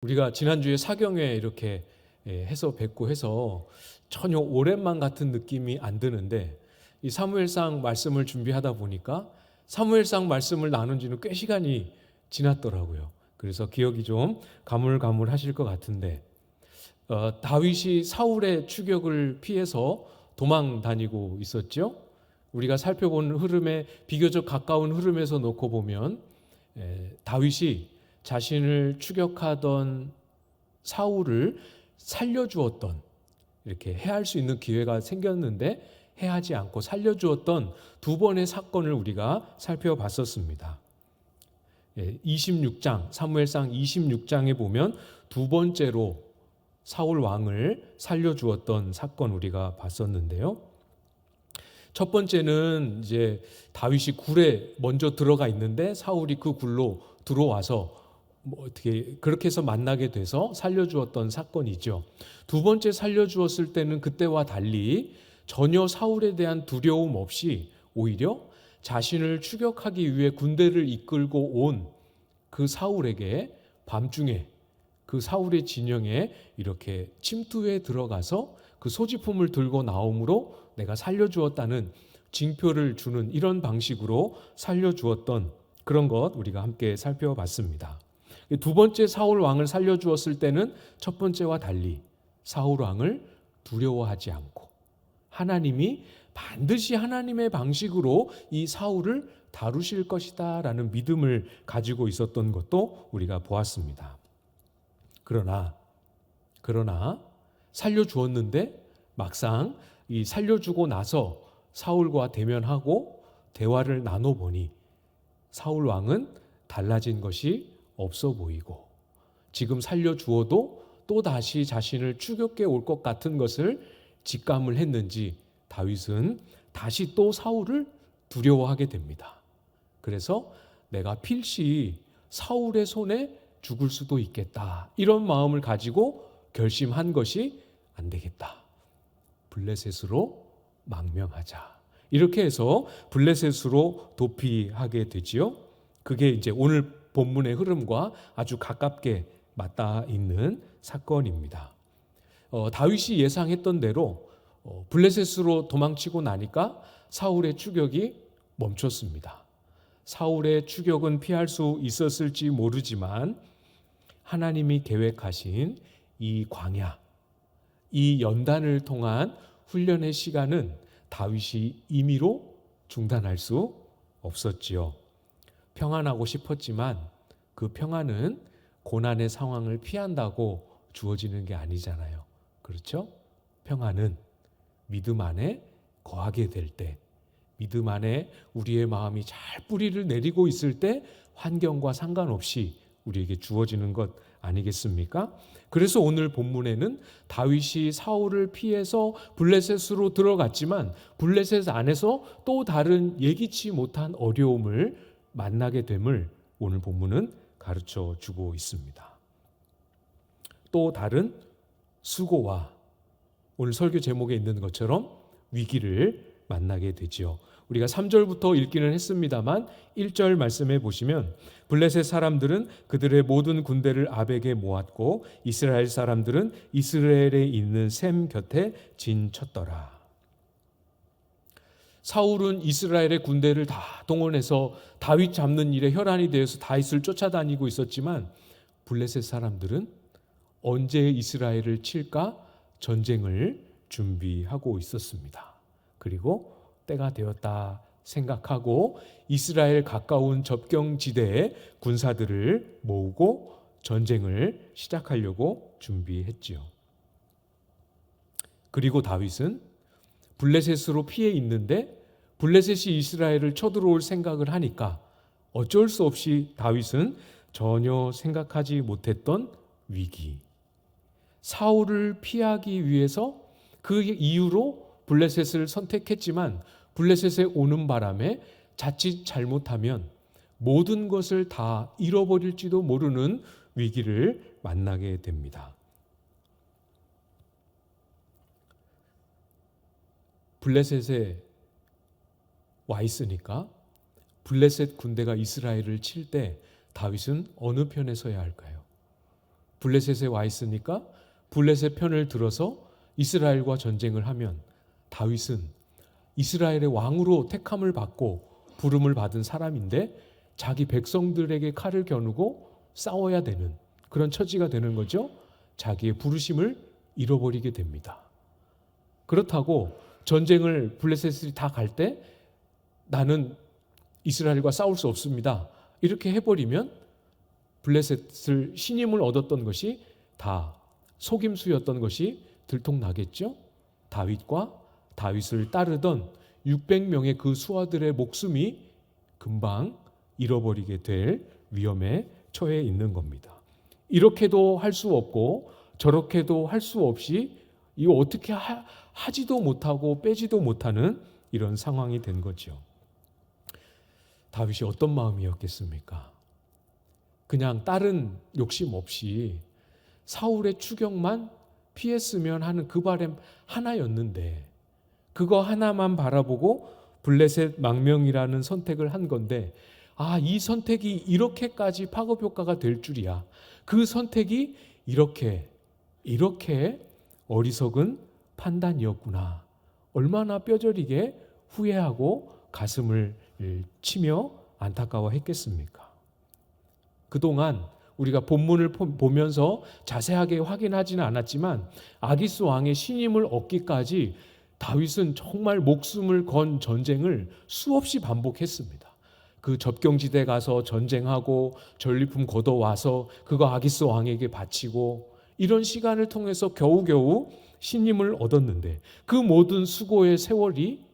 우리가 지난주에 사경회 이렇게 해서 뵙고 해서 전혀 오랜만 같은 느낌이 안 드는데, 이 사무엘상 말씀을 준비하다 보니까 사무엘상 말씀을 나눈 지는 꽤 시간이 지났더라고요. 그래서 기억이 좀 가물가물하실 것 같은데, 다윗이 사울의 추격을 피해서 도망 다니고 있었죠. 우리가 살펴본 흐름에 비교적 가까운 흐름에서 놓고 보면 다윗이 자신을 추격하던 사울을 살려주었던, 이렇게 해할 수 있는 기회가 생겼는데 해하지 않고 살려주었던 두 번의 사건을 우리가 살펴봤었습니다. 26장, 사무엘상 26장에 보면 두 번째로 사울 왕을 살려주었던 사건 우리가 봤었는데요. 첫 번째는 이제 다윗이 굴에 먼저 들어가 있는데 사울이 그 굴로 들어와서 어떻게 그렇게 해서 만나게 돼서 살려주었던 사건이죠. 두 번째 살려주었을 때는 그때와 달리 전혀 사울에 대한 두려움 없이 오히려 자신을 추격하기 위해 군대를 이끌고 온 그 사울에게 밤중에 그 사울의 진영에 이렇게 침투해 들어가서 그 소지품을 들고 나옴으로 내가 살려주었다는 징표를 주는 이런 방식으로 살려주었던 그런 것 우리가 함께 살펴봤습니다. 두 번째 사울 왕을 살려주었을 때는 첫 번째와 달리 사울 왕을 두려워하지 않고 하나님이 반드시 하나님의 방식으로 이 사울을 다루실 것이다 라는 믿음을 가지고 있었던 것도 우리가 보았습니다. 그러나 살려주었는데 막상 이 살려주고 나서 사울과 대면하고 대화를 나눠보니 사울 왕은 달라진 것이 없어 보이고 지금 살려주어도 또다시 자신을 추격해 올 것 같은 것을 직감을 했는지 다윗은 다시 또 사울을 두려워하게 됩니다. 그래서 내가 필시 사울의 손에 죽을 수도 있겠다, 이런 마음을 가지고 결심한 것이 안 되겠다, 블레셋으로 망명하자, 이렇게 해서 블레셋으로 도피하게 되지요. 그게 이제 오늘 본문의 흐름과 아주 가깝게 맞닿아 있는 사건입니다. 다윗이 예상했던 대로 블레셋으로 도망치고 나니까 사울의 추격이 멈췄습니다. 사울의 추격은 피할 수 있었을지 모르지만 하나님이 계획하신 이 광야, 이 연단을 통한 훈련의 시간은 다윗이 임의로 중단할 수 없었지요. 평안하고 싶었지만 그 평안은 고난의 상황을 피한다고 주어지는 게 아니잖아요. 그렇죠? 평안은 믿음 안에 거하게 될 때, 믿음 안에 우리의 마음이 잘 뿌리를 내리고 있을 때 환경과 상관없이 우리에게 주어지는 것 아니겠습니까? 그래서 오늘 본문에는 다윗이 사울을 피해서 블레셋으로 들어갔지만 블레셋 안에서 또 다른 예기치 못한 어려움을 만나게 됨을 오늘 본문은 가르쳐 주고 있습니다. 또 다른 수고와 오늘 설교 제목에 있는 것처럼 위기를 만나게 되지요. 우리가 3절부터 읽기는 했습니다만 1절 말씀해 보시면 블레셋 사람들은 그들의 모든 군대를 아벡에 모았고 이스라엘 사람들은 이스라엘에 있는 셈 곁에 진쳤더라. 사울은 이스라엘의 군대를 다 동원해서 다윗 잡는 일에 혈안이 되어서 다윗을 쫓아다니고 있었지만 블레셋 사람들은 언제 이스라엘을 칠까 전쟁을 준비하고 있었습니다. 그리고 때가 되었다 생각하고 이스라엘 가까운 접경지대에 군사들을 모으고 전쟁을 시작하려고 준비했지요. 그리고 다윗은 블레셋으로 피해 있는데 블레셋이 이스라엘을 쳐들어올 생각을 하니까 어쩔 수 없이 다윗은 전혀 생각하지 못했던 위기, 사울을 피하기 위해서 그 이유로 블레셋을 선택했지만 블레셋에 오는 바람에 자칫 잘못하면 모든 것을 다 잃어버릴지도 모르는 위기를 만나게 됩니다. 블레셋에 와 있으니까 블레셋 군대가 이스라엘을 칠 때 다윗은 어느 편에 서야 할까요? 블레셋에 와 있으니까 블레셋 편을 들어서 이스라엘과 전쟁을 하면 다윗은 이스라엘의 왕으로 택함을 받고 부름을 받은 사람인데 자기 백성들에게 칼을 겨누고 싸워야 되는 그런 처지가 되는 거죠. 자기의 부르심을 잃어버리게 됩니다. 그렇다고 전쟁을 블레셋이 다 갈 때 나는 이스라엘과 싸울 수 없습니다. 이렇게 해버리면 블레셋을 신임을 얻었던 것이 다 속임수였던 것이 들통나겠죠. 다윗과 다윗을 따르던 600명의 그 수하들의 목숨이 금방 잃어버리게 될 위험에 처해 있는 겁니다. 이렇게도 할 수 없고 저렇게도 할 수 없이 이거 어떻게 하지도 못하고 빼지도 못하는 이런 상황이 된 거죠. 다윗이 어떤 마음이었겠습니까? 그냥 다른 욕심 없이 사울의 추격만 피했으면 하는 그 바람 하나였는데 그거 하나만 바라보고 블레셋 망명이라는 선택을 한 건데 이 선택이 이렇게까지 파급 효과가 될 줄이야. 그 선택이 이렇게 어리석은 판단이었구나. 얼마나 뼈저리게 후회하고 가슴을 치며 안타까워했겠습니까? 그동안 우리가 본문을 보면서 자세하게 확인하지는 않았지만 아기스 왕의 신임을 얻기까지 다윗은 정말 목숨을 건 전쟁을 수없이 반복했습니다. 그 접경지대 가서 전쟁하고 전리품 걷어와서 그거 아기스 왕에게 바치고 이런 시간을 통해서 겨우겨우 신임을 얻었는데 그 모든 수고의 세월이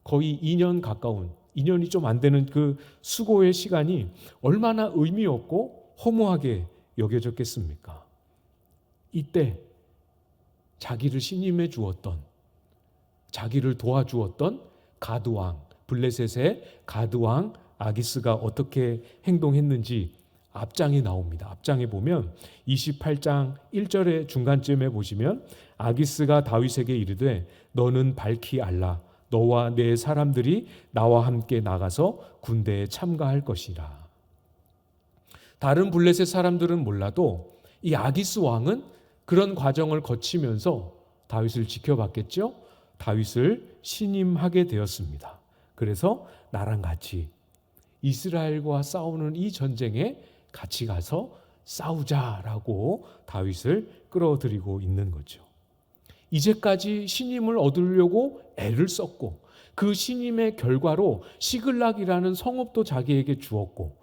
거의 2년 가까운 2년이 좀 안 되는 그 수고의 시간이 얼마나 의미 없고 허무하게 여겨졌겠습니까? 이때 자기를 신임해 주었던 자기를 도와주었던 가드왕 블레셋의 가드왕 아기스가 어떻게 행동했는지 앞장에 나옵니다. 앞장에 보면 28장 1절의 중간쯤에 보시면 아기스가 다윗에게 이르되 너는 밝히 알라 너와 내 사람들이 나와 함께 나가서 군대에 참가할 것이라. 다른 블레셋 사람들은 몰라도 이 아기스 왕은 그런 과정을 거치면서 다윗을 지켜봤겠죠. 다윗을 신임하게 되었습니다. 그래서 나랑 같이 이스라엘과 싸우는 이 전쟁에 같이 가서 싸우자라고 다윗을 끌어들이고 있는 거죠. 이제까지 신임을 얻으려고 애를 썼고 그 신임의 결과로 시글락이라는 성읍도 자기에게 주었고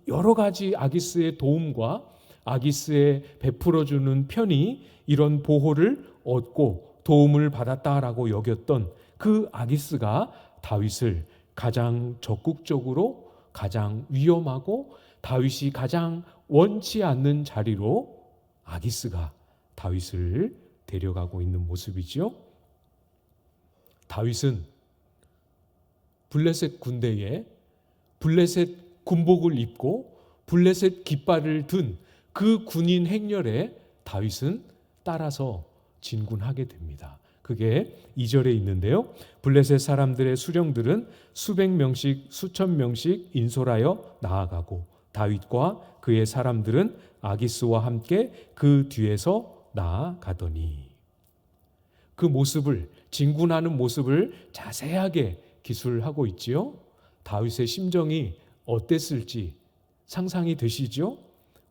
여러 가지 아기스의 도움과 아기스의 베풀어주는 편이 이런 보호를 얻고 도움을 받았다라고 여겼던 그 아기스가 다윗을 가장 적극적으로 가장 위험하고 다윗이 가장 원치 않는 자리로 아기스가 다윗을 데려가고 있는 모습이죠. 다윗은 블레셋 군대에 블레셋 군복을 입고 블레셋 깃발을 든 그 군인 행렬에 다윗은 따라서 진군하게 됩니다. 그게 2절에 있는데요. 블레셋 사람들의 수령들은 수백 명씩 수천 명씩 인솔하여 나아가고 다윗과 그의 사람들은 아기스와 함께 그 뒤에서 나아가더니 그 모습을 진군하는 모습을 자세하게 기술하고 있지요. 다윗의 심정이 어땠을지 상상이 되시죠?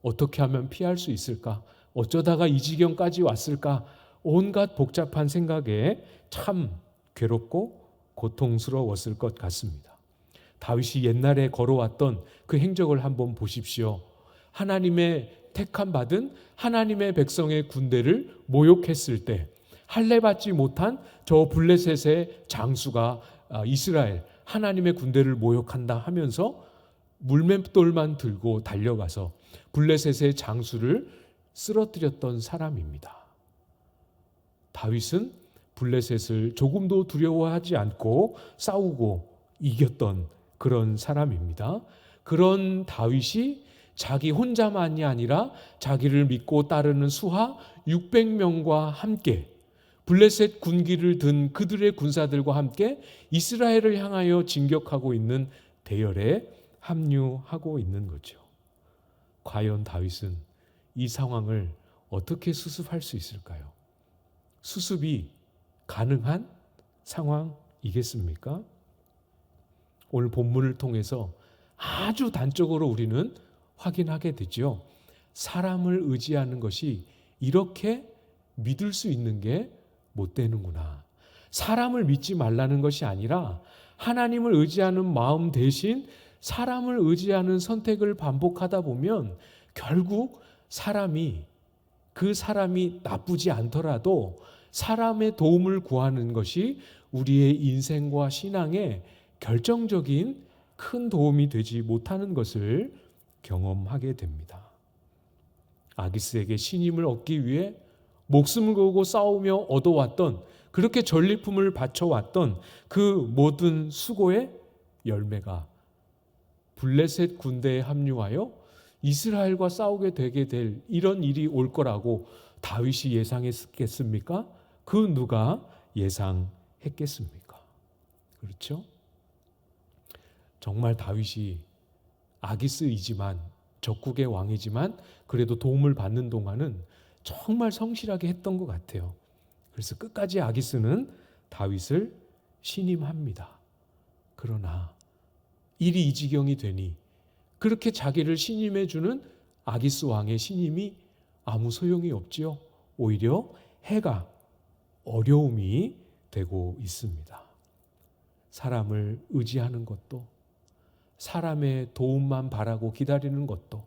어떻게 하면 피할 수 있을까? 어쩌다가 이 지경까지 왔을까? 온갖 복잡한 생각에 참 괴롭고 고통스러웠을 것 같습니다. 다윗이 옛날에 걸어왔던 그 행적을 한번 보십시오. 하나님의 택함 받은 하나님의 백성의 군대를 모욕했을 때 할례받지 못한 저 블레셋의 장수가 이스라엘 하나님의 군대를 모욕한다 하면서 물맷돌만 들고 달려가서 블레셋의 장수를 쓰러뜨렸던 사람입니다. 다윗은 블레셋을 조금도 두려워하지 않고 싸우고 이겼던 그런 사람입니다. 그런 다윗이 자기 혼자만이 아니라 자기를 믿고 따르는 수하 600명과 함께 블레셋 군기를 든 그들의 군사들과 함께 이스라엘을 향하여 진격하고 있는 대열에 합류하고 있는 거죠. 과연 다윗은 이 상황을 어떻게 수습할 수 있을까요? 수습이 가능한 상황이겠습니까? 오늘 본문을 통해서 아주 단적으로 우리는 확인하게 되죠. 사람을 의지하는 것이 이렇게 믿을 수 있는 게 못 되는구나. 사람을 믿지 말라는 것이 아니라 하나님을 의지하는 마음 대신 사람을 의지하는 선택을 반복하다 보면 결국 그 사람이 나쁘지 않더라도 사람의 도움을 구하는 것이 우리의 인생과 신앙에 결정적인 큰 도움이 되지 못하는 것을 경험하게 됩니다. 아기스에게 신임을 얻기 위해 목숨을 걸고 싸우며 얻어왔던, 그렇게 전리품을 바쳐왔던 그 모든 수고의 열매가 블레셋 군대에 합류하여 이스라엘과 싸우게 되게 될 이런 일이 올 거라고 다윗이 예상했겠습니까? 그 누가 예상했겠습니까? 그렇죠? 정말 다윗이 아기스이지만, 적국의 왕이지만 그래도 도움을 받는 동안은 정말 성실하게 했던 것 같아요. 그래서 끝까지 아기스는 다윗을 신임합니다. 그러나 일이 이 지경이 되니 그렇게 자기를 신임해 주는 아기스 왕의 신임이 아무 소용이 없지요. 오히려 해가 어려움이 되고 있습니다. 사람을 의지하는 것도, 사람의 도움만 바라고 기다리는 것도,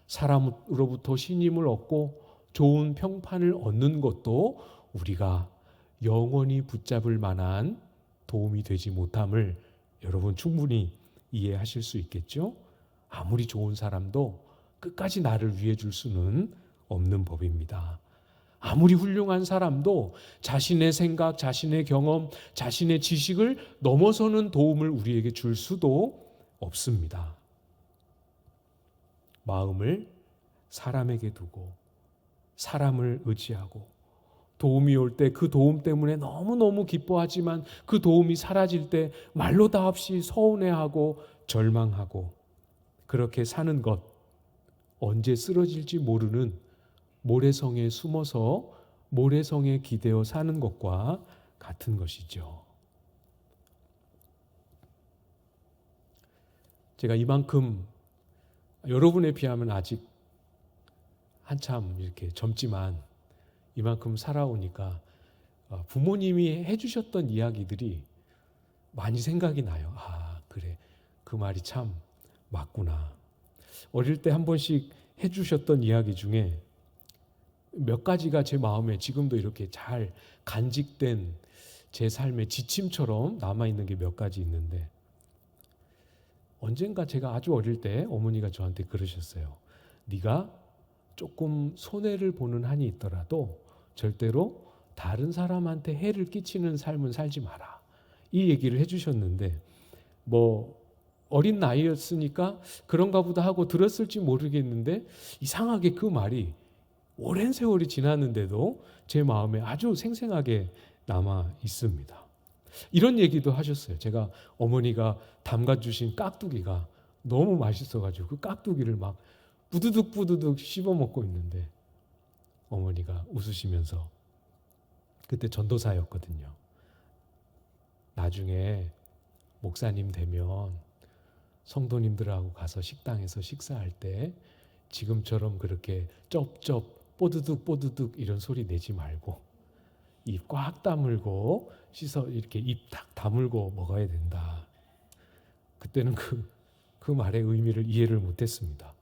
사람으로부터 신임을 얻고 좋은 평판을 얻는 것도 우리가 영원히 붙잡을 만한 도움이 되지 못함을 여러분 충분히 이해하실 수 있겠죠? 아무리 좋은 사람도 끝까지 나를 위해 줄 수는 없는 법입니다. 아무리 훌륭한 사람도 자신의 생각, 자신의 경험, 자신의 지식을 넘어서는 도움을 우리에게 줄 수도 없습니다. 마음을 사람에게 두고 사람을 의지하고 도움이 올 때 그 도움 때문에 너무너무 기뻐하지만 그 도움이 사라질 때 말로 다 없이 서운해하고 절망하고 그렇게 사는 것, 언제 쓰러질지 모르는 모래성에 숨어서 모래성에 기대어 사는 것과 같은 것이죠. 제가 이만큼 여러분에 비하면 아직 한참 이렇게 젊지만 이만큼 살아오니까 부모님이 해주셨던 이야기들이 많이 생각이 나요. 아, 그래. 그 말이 참 맞구나. 어릴 때 한 번씩 해주셨던 이야기 중에 몇 가지가 제 마음에 지금도 이렇게 잘 간직된 제 삶의 지침처럼 남아있는 게 몇 가지 있는데, 언젠가 제가 아주 어릴 때 어머니가 저한테 그러셨어요. 네가 조금 손해를 보는 한이 있더라도 절대로 다른 사람한테 해를 끼치는 삶은 살지 마라. 이 얘기를 해주셨는데 어린 나이였으니까 그런가 보다 하고 들었을지 모르겠는데 이상하게 그 말이 오랜 세월이 지났는데도 제 마음에 아주 생생하게 남아 있습니다. 이런 얘기도 하셨어요. 제가 어머니가 담가주신 깍두기가 너무 맛있어가지고 그 깍두기를 막 부두둑 부두둑 씹어 먹고 있는데 어머니가 웃으시면서, 그때 전도사였거든요. 나중에 목사님 되면 성도님들하고 가서 식당에서 식사할 때 지금처럼 그렇게 쩝쩝 뽀드득 뽀드득 이런 소리 내지 말고 입 꽉 다물고 씻어 이렇게 입 딱 다물고 먹어야 된다. 그때는 그 말의 의미를 이해를 못했습니다.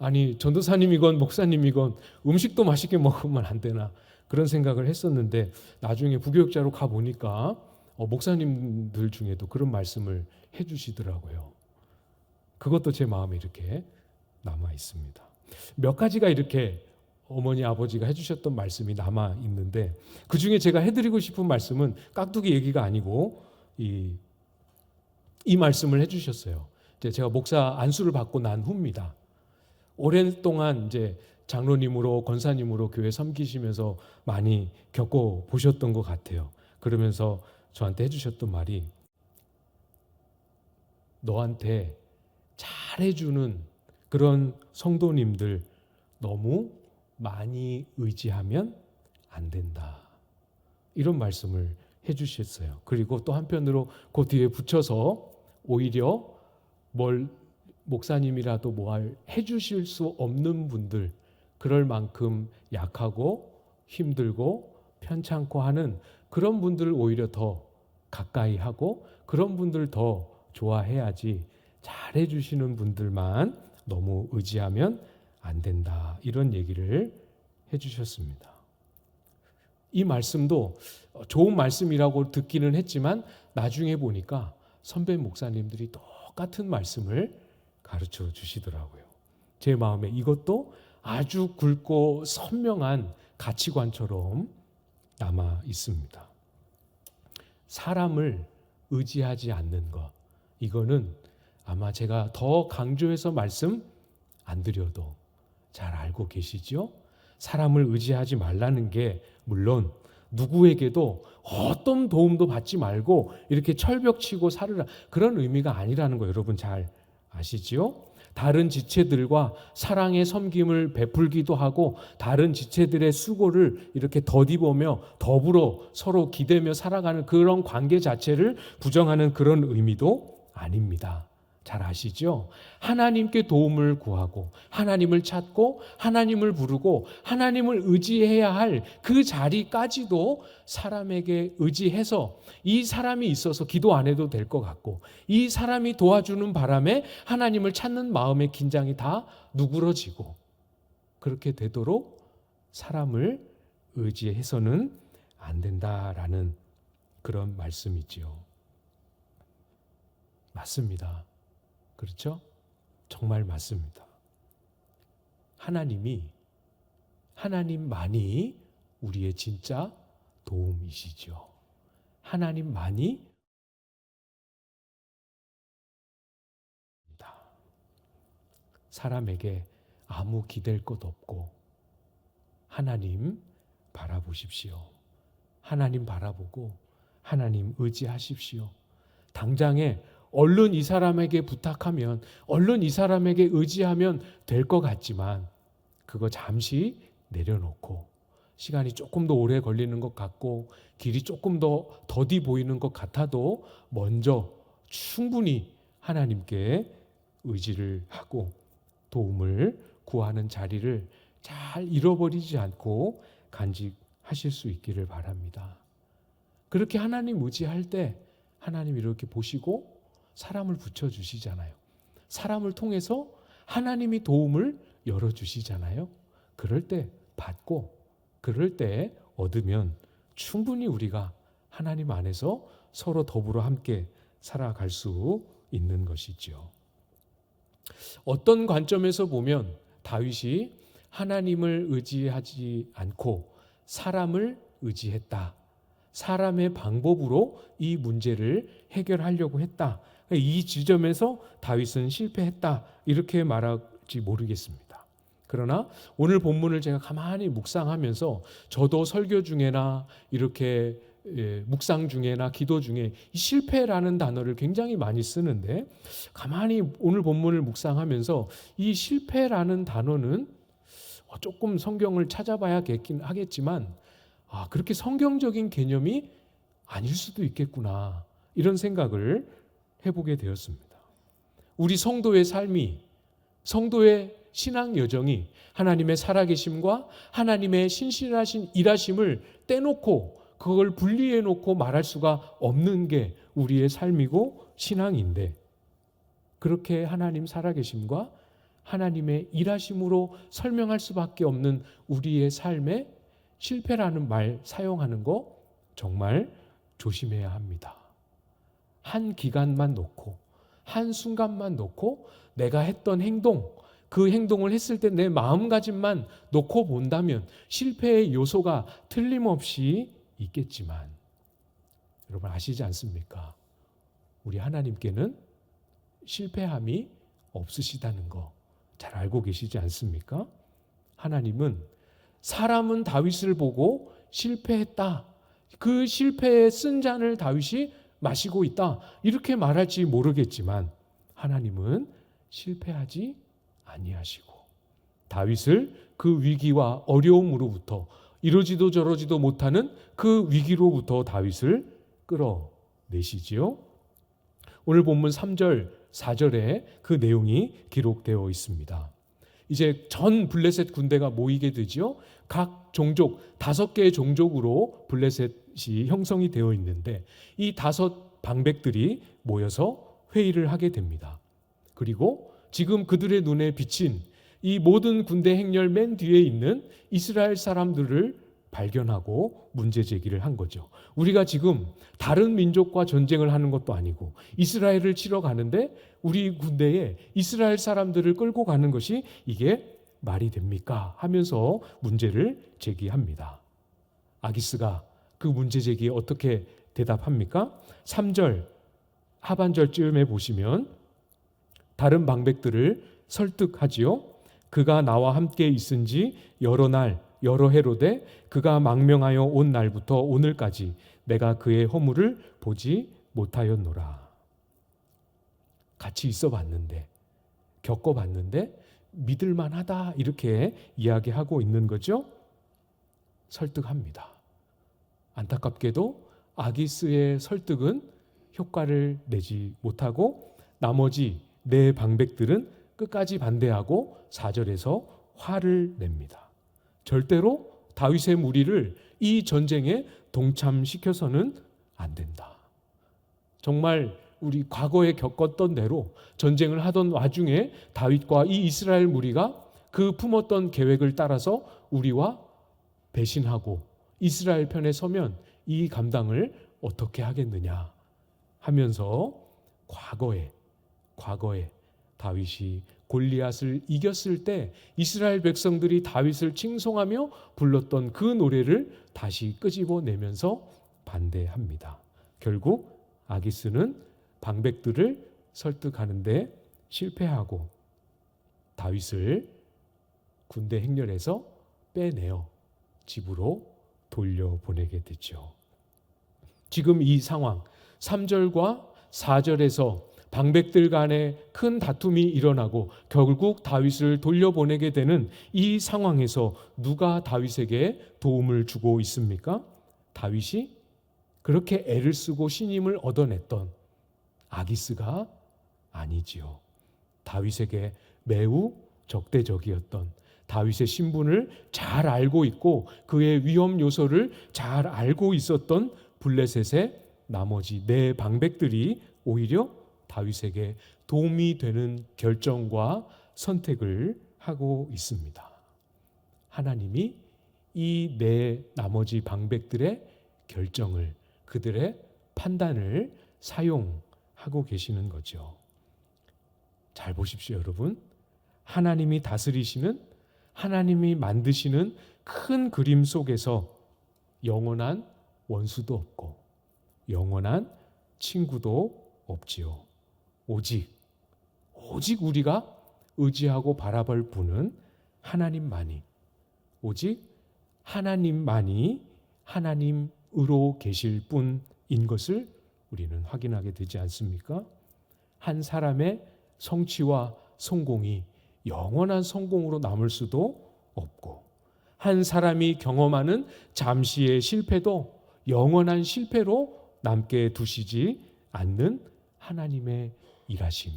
아니, 전도사님이건 목사님이건 음식도 맛있게 먹으면 안 되나 그런 생각을 했었는데 나중에 부교육자로 가보니까 목사님들 중에도 그런 말씀을 해주시더라고요. 그것도 제 마음에 이렇게 남아 있습니다. 몇 가지가 이렇게 어머니 아버지가 해주셨던 말씀이 남아 있는데 그 중에 제가 해드리고 싶은 말씀은 깍두기 얘기가 아니고 이 말씀을 해주셨어요. 제가 목사 안수를 받고 난 후입니다. 오랫동안 이제 장로님으로 권사님으로 교회 섬기시면서 많이 겪어 보셨던 것 같아요. 그러면서 저한테 해주셨던 말이, 너한테 잘해주는 그런 성도님들 너무 많이 의지하면 안 된다. 이런 말씀을 해주셨어요. 그리고 또 한편으로 그 뒤에 붙여서 오히려 뭘 목사님이라도 뭘 해주실 수 없는 분들, 그럴 만큼 약하고 힘들고 편찮고 하는 그런 분들을 오히려 더 가까이 하고 그런 분들 더 좋아해야지, 잘해 주시는 분들만 너무 의지하면 안 된다. 이런 얘기를 해 주셨습니다. 이 말씀도 좋은 말씀이라고 듣기는 했지만 나중에 보니까 선배 목사님들이 똑같은 말씀을 가르쳐 주시더라고요. 제 마음에 이것도 아주 굵고 선명한 가치관처럼 남아 있습니다. 사람을 의지하지 않는 것, 이거는 아마 제가 더 강조해서 말씀 안 드려도 잘 알고 계시죠? 사람을 의지하지 말라는 게 물론 누구에게도 어떤 도움도 받지 말고 이렇게 철벽치고 살으라, 그런 의미가 아니라는 거 여러분 잘 아시지요? 다른 지체들과 사랑의 섬김을 베풀기도 하고 다른 지체들의 수고를 이렇게 덧입으며 더불어 서로 기대며 살아가는 그런 관계 자체를 부정하는 그런 의미도 아닙니다. 잘 아시죠? 하나님께 도움을 구하고 하나님을 찾고 하나님을 부르고 하나님을 의지해야 할 그 자리까지도 사람에게 의지해서 이 사람이 있어서 기도 안 해도 될 것 같고 이 사람이 도와주는 바람에 하나님을 찾는 마음의 긴장이 다 누그러지고 그렇게 되도록 사람을 의지해서는 안 된다라는 그런 말씀이지요. 맞습니다. 그렇죠? 정말 맞습니다. 하나님만이 우리의 진짜 도움이시죠. 하나님만이 사람에게 아무 기댈 것 없고 하나님 바라보십시오. 하나님 바라보고 하나님 의지하십시오. 당장에 얼른 이 사람에게 부탁하면, 얼른 이 사람에게 의지하면 될 것 같지만 그거 잠시 내려놓고 시간이 조금 더 오래 걸리는 것 같고 길이 조금 더 더디 보이는 것 같아도 먼저 충분히 하나님께 의지를 하고 도움을 구하는 자리를 잘 잃어버리지 않고 간직하실 수 있기를 바랍니다. 그렇게 하나님 의지할 때 하나님 이렇게 보시고 사람을 붙여주시잖아요. 사람을 통해서 하나님이 도움을 열어주시잖아요. 그럴 때 받고 그럴 때 얻으면 충분히 우리가 하나님 안에서 서로 더불어 함께 살아갈 수 있는 것이죠. 어떤 관점에서 보면 다윗이 하나님을 의지하지 않고 사람을 의지했다. 사람의 방법으로 이 문제를 해결하려고 했다. 이 지점에서 다윗은 실패했다. 이렇게 말할지 모르겠습니다. 그러나 오늘 본문을 제가 가만히 묵상하면서 저도 설교 중에나 이렇게 묵상 중에나 기도 중에 이 실패라는 단어를 굉장히 많이 쓰는데 가만히 오늘 본문을 묵상하면서 이 실패라는 단어는 조금 성경을 찾아봐야겠긴 하겠지만 그렇게 성경적인 개념이 아닐 수도 있겠구나 이런 생각을 해보게 되었습니다. 우리 성도의 삶이, 성도의 신앙 여정이 하나님의 살아계심과 하나님의 신실하신 일하심을 떼놓고 그걸 분리해놓고 말할 수가 없는 게 우리의 삶이고 신앙인데 그렇게 하나님 살아계심과 하나님의 일하심으로 설명할 수밖에 없는 우리의 삶에 실패라는 말 사용하는 거 정말 조심해야 합니다. 한 기간만 놓고 한 순간만 놓고 내가 했던 행동, 그 행동을 했을 때 내 마음가짐만 놓고 본다면 실패의 요소가 틀림없이 있겠지만 여러분 아시지 않습니까? 우리 하나님께는 실패함이 없으시다는 거 잘 알고 계시지 않습니까? 하나님은 사람은 다윗을 보고 실패했다. 그 실패의 쓴 잔을 다윗이 마시고 있다. 이렇게 말할지 모르겠지만 하나님은 실패하지 아니하시고 다윗을 그 위기와 어려움으로부터, 이러지도 저러지도 못하는 그 위기로부터 다윗을 끌어내시지요. 오늘 본문 3절, 4절에 그 내용이 기록되어 있습니다. 이제 전 블레셋 군대가 모이게 되죠. 각 종족, 5개의 종족으로 블레셋이 형성이 되어 있는데 이 5 방백들이 모여서 회의를 하게 됩니다. 그리고 지금 그들의 눈에 비친 이 모든 군대 행렬 맨 뒤에 있는 이스라엘 사람들을 발견하고 문제 제기를 한 거죠. 우리가 지금 다른 민족과 전쟁을 하는 것도 아니고 이스라엘을 치러 가는데 우리 군대에 이스라엘 사람들을 끌고 가는 것이 이게 말이 됩니까? 하면서 문제를 제기합니다. 아기스가 그 문제 제기에 어떻게 대답합니까? 3절 하반절쯤에 보시면 다른 방백들을 설득하지요. 그가 나와 함께 있은지 여러 날 여러 해로되 그가 망명하여 온 날부터 오늘까지 내가 그의 허물을 보지 못하였노라. 같이 있어 봤는데, 겪어 봤는데 믿을만하다 이렇게 이야기하고 있는 거죠. 설득합니다. 안타깝게도 아기스의 설득은 효과를 내지 못하고 나머지 4 방백들은 끝까지 반대하고 4절에서 화를 냅니다. 절대로 다윗의 무리를 이 전쟁에 동참시켜서는 안 된다. 정말 우리 과거에 겪었던 대로 전쟁을 하던 와중에 다윗과 이 이스라엘 무리가 그 품었던 계획을 따라서 우리와 배신하고 이스라엘 편에 서면 이 감당을 어떻게 하겠느냐 하면서 과거에 다윗이 골리앗을 이겼을 때 이스라엘 백성들이 다윗을 칭송하며 불렀던 그 노래를 다시 끄집어내면서 반대합니다. 결국 아기스는 방백들을 설득하는데 실패하고 다윗을 군대 행렬에서 빼내어 집으로 돌려보내게 되죠. 지금 이 상황 3절과 4절에서 방백들 간에 큰 다툼이 일어나고 결국 다윗을 돌려보내게 되는 이 상황에서 누가 다윗에게 도움을 주고 있습니까? 다윗이 그렇게 애를 쓰고 신임을 얻어냈던 아기스가 아니지요. 다윗에게 매우 적대적이었던, 다윗의 신분을 잘 알고 있고 그의 위험 요소를 잘 알고 있었던 블레셋의 나머지 4 방백들이 오히려 다윗에게 도움이 되는 결정과 선택을 하고 있습니다. 하나님이 이 4 나머지 방백들의 결정을, 그들의 판단을 사용하고 계시는 거죠. 잘 보십시오, 여러분. 하나님이 다스리시는, 하나님이 만드시는 큰 그림 속에서 영원한 원수도 없고 영원한 친구도 없지요. 오직 우리가 의지하고 바라볼 분은 하나님만이, 오직 하나님만이 하나님으로 계실 뿐인 것을 우리는 확인하게 되지 않습니까? 한 사람의 성취와 성공이 영원한 성공으로 남을 수도 없고 한 사람이 경험하는 잠시의 실패도 영원한 실패로 남게 두시지 않는 하나님의 일하심,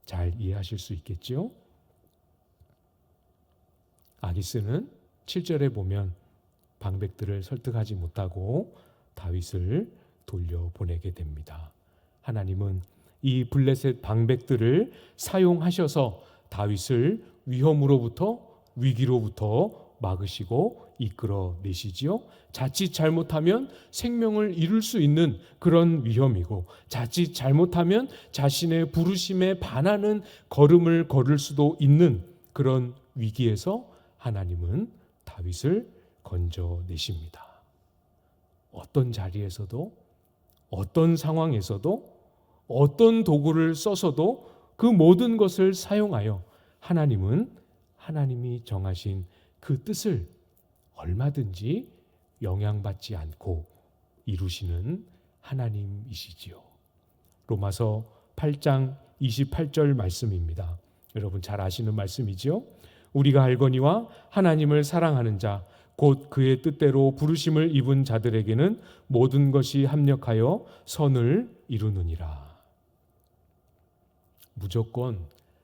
잘 이해하실 수 있겠죠? 아기스는 7절에 보면 방백들을 설득하지 못하고 다윗을 돌려보내게 됩니다. 하나님은 이 블레셋 방백들을 사용하셔서 다윗을 위기로부터 막으시고 이끌어내시지요. 자칫 잘못하면 생명을 잃을 수 있는 그런 위험이고 자칫 잘못하면 자신의 부르심에 반하는 걸음을 걸을 수도 있는 그런 위기에서 하나님은 다윗을 건져내십니다. 어떤 자리에서도 어떤 상황에서도 어떤 도구를 써서도 그 모든 것을 사용하여 하나님은 하나님이 정하신 그 뜻을 얼마든지 영향받지 않고 이루시는 하나님이시지요. 로마서 8장 28절 말씀입니다. 여러분 잘 아시는 말씀이지요. 우리가 알거니와 하나님을 사랑하는 자 곧 그의 뜻대로 부르심을 입은 자들에게는 모든 것이 합력하여 선을 이루느니라. 무조건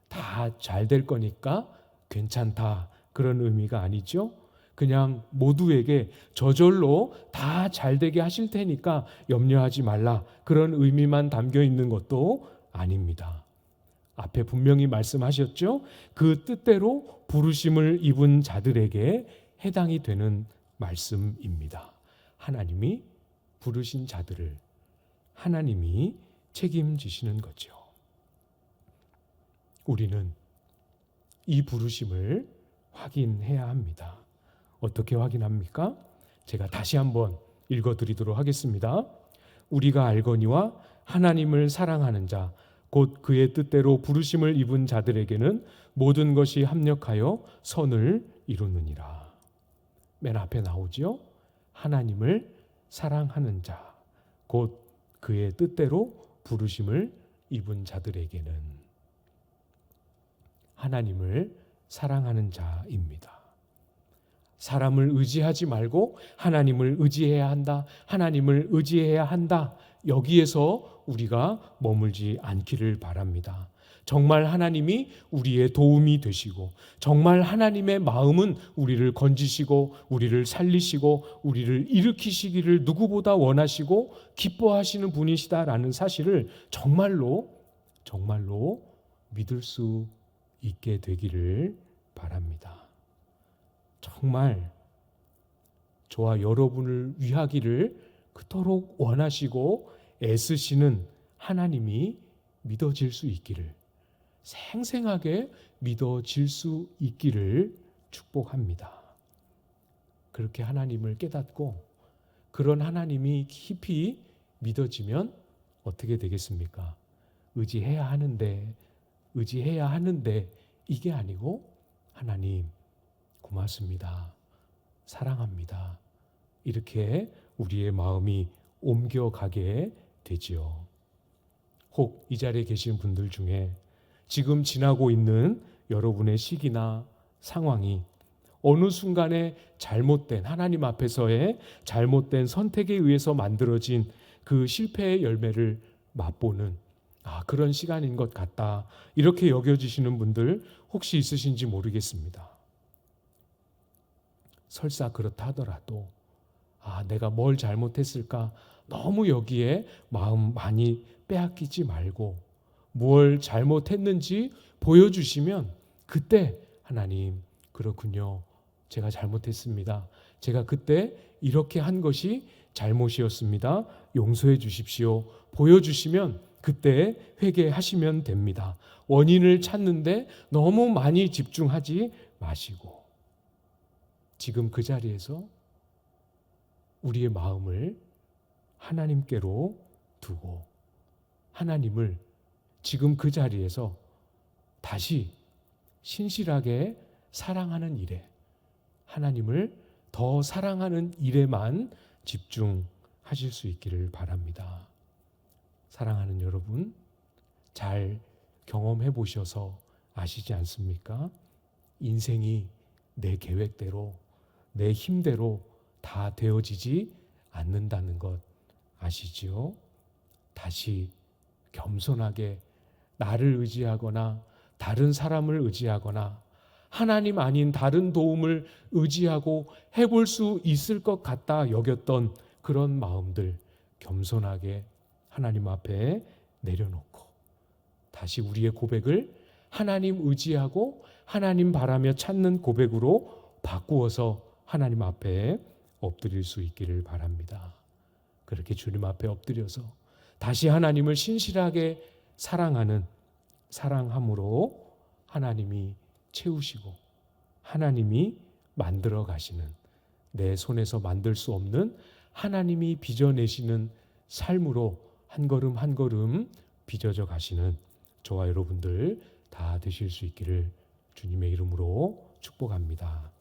다 잘 될 거니까 괜찮다, 그런 의미가 아니죠. 그냥 모두에게 저절로 다 잘 되게 하실 테니까 염려하지 말라, 그런 의미만 담겨 있는 것도 아닙니다. 앞에 분명히 말씀하셨죠. 그 뜻대로 부르심을 입은 자들에게 해당이 되는 말씀입니다. 하나님이 부르신 자들을 하나님이 책임지시는 거죠. 우리는 이 부르심을 확인해야 합니다. 어떻게 확인합니까? 제가 다시 한번 읽어드리도록 하겠습니다. 우리가 알거니와 하나님을 사랑하는 자 곧 그의 뜻대로 부르심을 입은 자들에게는 모든 것이 합력하여 선을 이루느니라. 맨 앞에 나오죠. 하나님을 사랑하는 자 곧 그의 뜻대로 부르심을 입은 자들에게는, 하나님을 사랑하는 자입니다. 사람을 의지하지 말고 하나님을 의지해야 한다, 하나님을 의지해야 한다, 여기에서 우리가 머물지 않기를 바랍니다. 정말 하나님이 우리의 도움이 되시고 정말 하나님의 마음은 우리를 건지시고 우리를 살리시고 우리를 일으키시기를 누구보다 원하시고 기뻐하시는 분이시다라는 사실을 정말로 믿을 수 있게 되기를 바랍니다. 정말 저와 여러분을 위하기를 그토록 원하시고 애쓰시는 하나님이 믿어질 수 있기를, 생생하게 믿어질 수 있기를 축복합니다. 그렇게 하나님을 깨닫고 그런 하나님이 깊이 믿어지면 어떻게 되겠습니까? 의지해야 하는데 이게 아니고, 하나님 고맙습니다, 사랑합니다, 이렇게 우리의 마음이 옮겨가게 되지요. 혹 이 자리에 계신 분들 중에 지금 지나고 있는 여러분의 시기나 상황이 어느 순간에 잘못된, 하나님 앞에서의 잘못된 선택에 의해서 만들어진 그 실패의 열매를 맛보는 그런 시간인 것 같다, 이렇게 여겨지시는 분들 혹시 있으신지 모르겠습니다. 설사 그렇다 하더라도 내가 뭘 잘못했을까, 너무 여기에 마음 많이 빼앗기지 말고 뭘 잘못했는지 보여주시면 그때 하나님, 그렇군요, 제가 잘못했습니다, 제가 그때 이렇게 한 것이 잘못이었습니다, 용서해 주십시오, 보여주시면 그때 회개하시면 됩니다. 원인을 찾는데 너무 많이 집중하지 마시고 지금 그 자리에서 우리의 마음을 하나님께로 두고 하나님을 지금 그 자리에서 다시 신실하게 사랑하는 일에, 하나님을 더 사랑하는 일에만 집중하실 수 있기를 바랍니다. 사랑하는 여러분, 잘 경험해 보셔서 아시지 않습니까? 인생이 내 계획대로, 내 힘대로 다 되어지지 않는다는 것 아시지요? 다시 겸손하게 나를 의지하거나 다른 사람을 의지하거나 하나님 아닌 다른 도움을 의지하고 해볼 수 있을 것 같다 여겼던 그런 마음들 겸손하게 하나님 앞에 내려놓고 다시 우리의 고백을 하나님 의지하고 하나님 바라며 찾는 고백으로 바꾸어서 하나님 앞에 엎드릴 수 있기를 바랍니다. 그렇게 주님 앞에 엎드려서 다시 하나님을 신실하게 사랑하는, 사랑함으로 하나님이 채우시고 하나님이 만들어 가시는, 내 손에서 만들 수 없는 하나님이 빚어내시는 삶으로 한 걸음 한 걸음 빚어져 가시는 저와 여러분들 다 되실 수 있기를 주님의 이름으로 축복합니다.